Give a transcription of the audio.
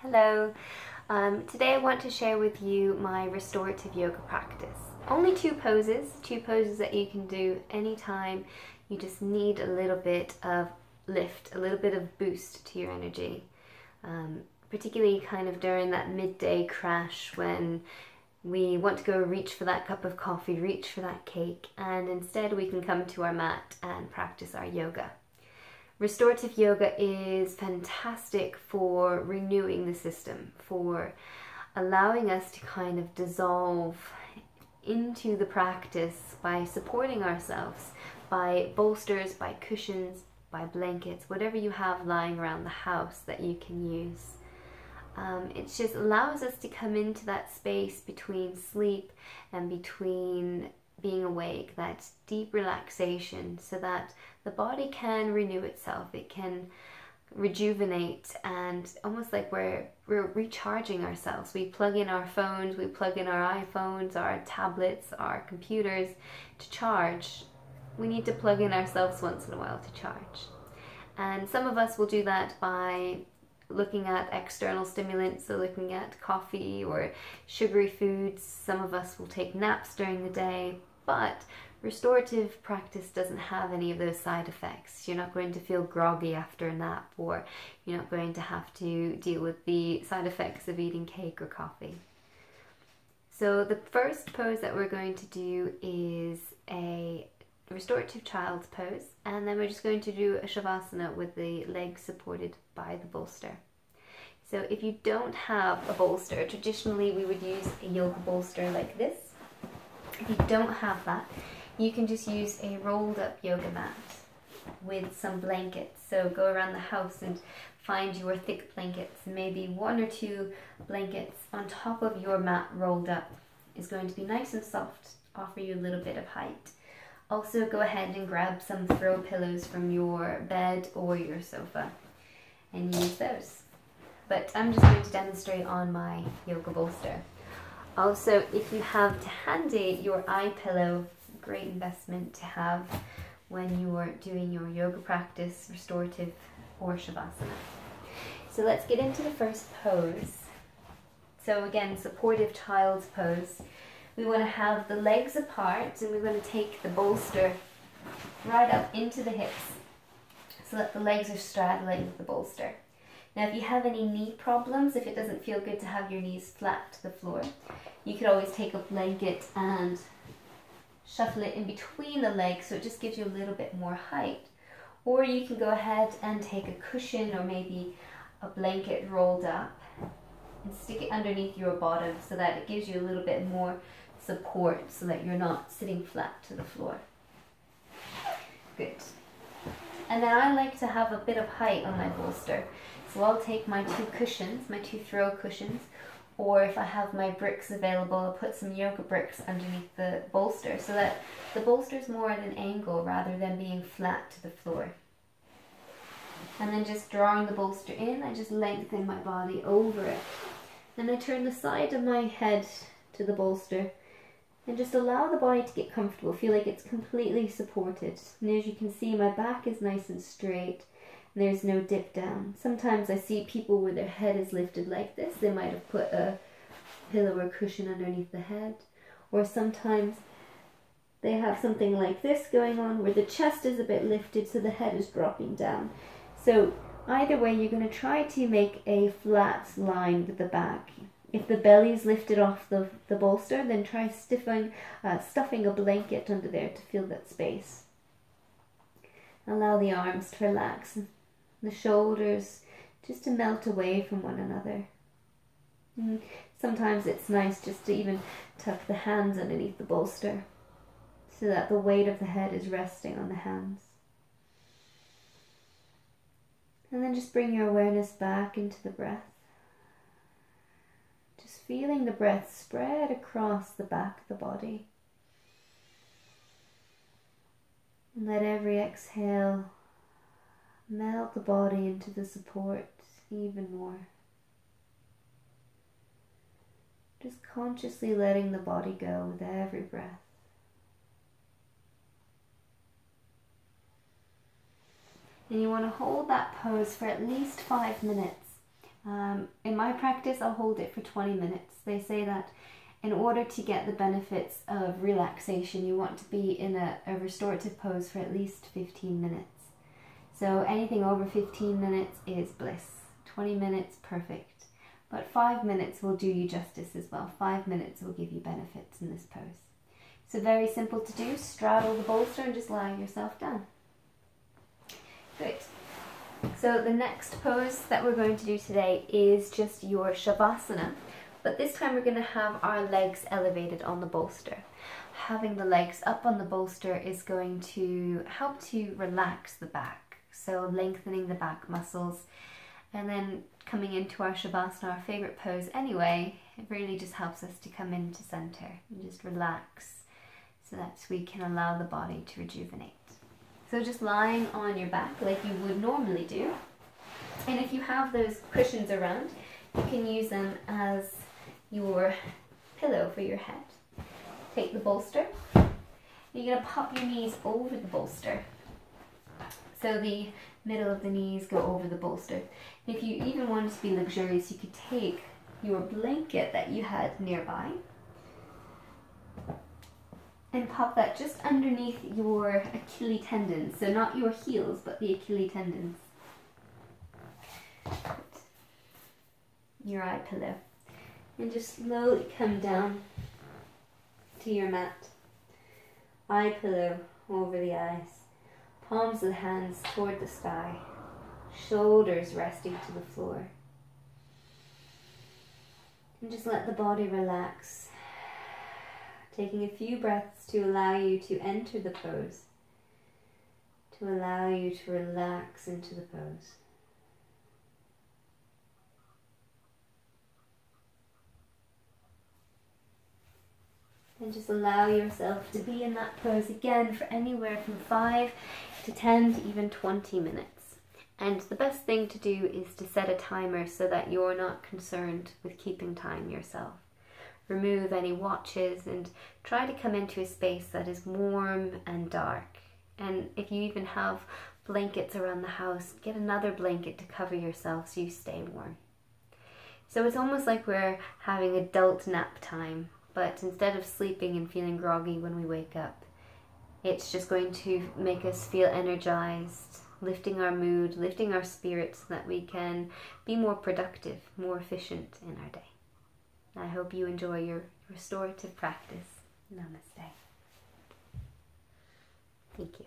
Hello. Today I want to share with you my restorative yoga practice. Only two poses that you can do anytime you just need a little bit of lift, a little bit of boost to your energy. Particularly kind of during that midday crash when we want to go reach for that cup of coffee, reach for that cake, and instead we can come to our mat and practice our yoga. Restorative yoga is fantastic for renewing the system, for allowing us to kind of dissolve into the practice by supporting ourselves, by bolsters, by cushions, by blankets, whatever you have lying around the house that you can use. It just allows us to come into that space between sleep and between being awake, that deep relaxation, so that the body can renew itself, it can rejuvenate, and almost like we're recharging ourselves. We plug in our phones, we plug in our iPhones, our tablets, our computers to charge. We need to plug in ourselves once in a while to charge. And some of us will do that by looking at external stimulants, so looking at coffee or sugary foods. Some of us will take naps during the day, but restorative practice doesn't have any of those side effects. You're not going to feel groggy after a nap, or you're not going to have to deal with the side effects of eating cake or coffee. So the first pose that we're going to do is a restorative child's pose, and then we're just going to do a shavasana with the legs supported by the bolster. So if you don't have a bolster, traditionally we would use a yoga bolster like this. If you don't have that, you can just use a rolled up yoga mat with some blankets. So go around the house and find your thick blankets. Maybe one or two blankets on top of your mat rolled up is going to be nice and soft, offer you a little bit of height. Also go ahead and grab some throw pillows from your bed or your sofa and use those. But I'm just going to demonstrate on my yoga bolster. Also, if you have to handy your eye pillow, great investment to have when you are doing your yoga practice, restorative or shavasana. So let's get into the first pose. So again, supportive child's pose. We want to have the legs apart, and we're going to take the bolster right up into the hips so that the legs are straddling the bolster. Now if you have any knee problems, if it doesn't feel good to have your knees flat to the floor, you could always take a blanket and shuffle it in between the legs so it just gives you a little bit more height. Or you can go ahead and take a cushion or maybe a blanket rolled up and stick it underneath your bottom so that it gives you a little bit more support so that you're not sitting flat to the floor. Good. And then I like to have a bit of height on my bolster. So I'll take my two cushions, my two throw cushions, or if I have my bricks available, I'll put some yoga bricks underneath the bolster so that the bolster is more at an angle rather than being flat to the floor. And then just drawing the bolster in, I just lengthen my body over it. Then I turn the side of my head to the bolster and just allow the body to get comfortable, feel like it's completely supported. And as you can see, my back is nice and straight. There's no dip down. Sometimes I see people where their head is lifted like this. They might have put a pillow or cushion underneath the head. Or sometimes they have something like this going on where the chest is a bit lifted so the head is dropping down. So either way, you're going to try to make a flat line with the back. If the belly is lifted off the bolster, then try stuffing a blanket under there to fill that space. Allow the arms to relax, the shoulders just to melt away from one another. And sometimes it's nice just to even tuck the hands underneath the bolster so that the weight of the head is resting on the hands. And then just bring your awareness back into the breath. Just feeling the breath spread across the back of the body. And let every exhale melt the body into the support even more. Just consciously letting the body go with every breath. And you want to hold that pose for at least 5 minutes. In my practice, I'll hold it for 20 minutes. They say that in order to get the benefits of relaxation, you want to be in a restorative pose for at least 15 minutes. So anything over 15 minutes is bliss. 20 minutes, perfect. But 5 minutes will do you justice as well. 5 minutes will give you benefits in this pose. So very simple to do. Straddle the bolster and just lie yourself down. Good. So the next pose that we're going to do today is just your Shavasana. But this time we're going to have our legs elevated on the bolster. Having the legs up on the bolster is going to help to relax the back. So lengthening the back muscles. And then coming into our Shavasana, our favorite pose anyway, it really just helps us to come into center and just relax so that we can allow the body to rejuvenate. So just lying on your back like you would normally do. And if you have those cushions around, you can use them as your pillow for your head. Take the bolster. You're going to pop your knees over the bolster. So the middle of the knees go over the bolster. If you even wanted to be luxurious, you could take your blanket that you had nearby and pop that just underneath your Achilles tendons. So not your heels, but the Achilles tendons. Your eye pillow. And just slowly come down to your mat. Eye pillow over the eyes. Palms of the hands toward the sky. Shoulders resting to the floor. And just let the body relax. Taking a few breaths to allow you to enter the pose. To allow you to relax into the pose. And just allow yourself to be in that pose again for anywhere from 5 to 10 to even 20 minutes. And the best thing to do is to set a timer so that you're not concerned with keeping time yourself. Remove any watches and try to come into a space that is warm and dark. And if you even have blankets around the house, get another blanket to cover yourself so you stay warm. So it's almost like we're having adult nap time. But instead of sleeping and feeling groggy when we wake up, it's just going to make us feel energized, lifting our mood, lifting our spirits so that we can be more productive, more efficient in our day. I hope you enjoy your restorative practice. Namaste. Thank you.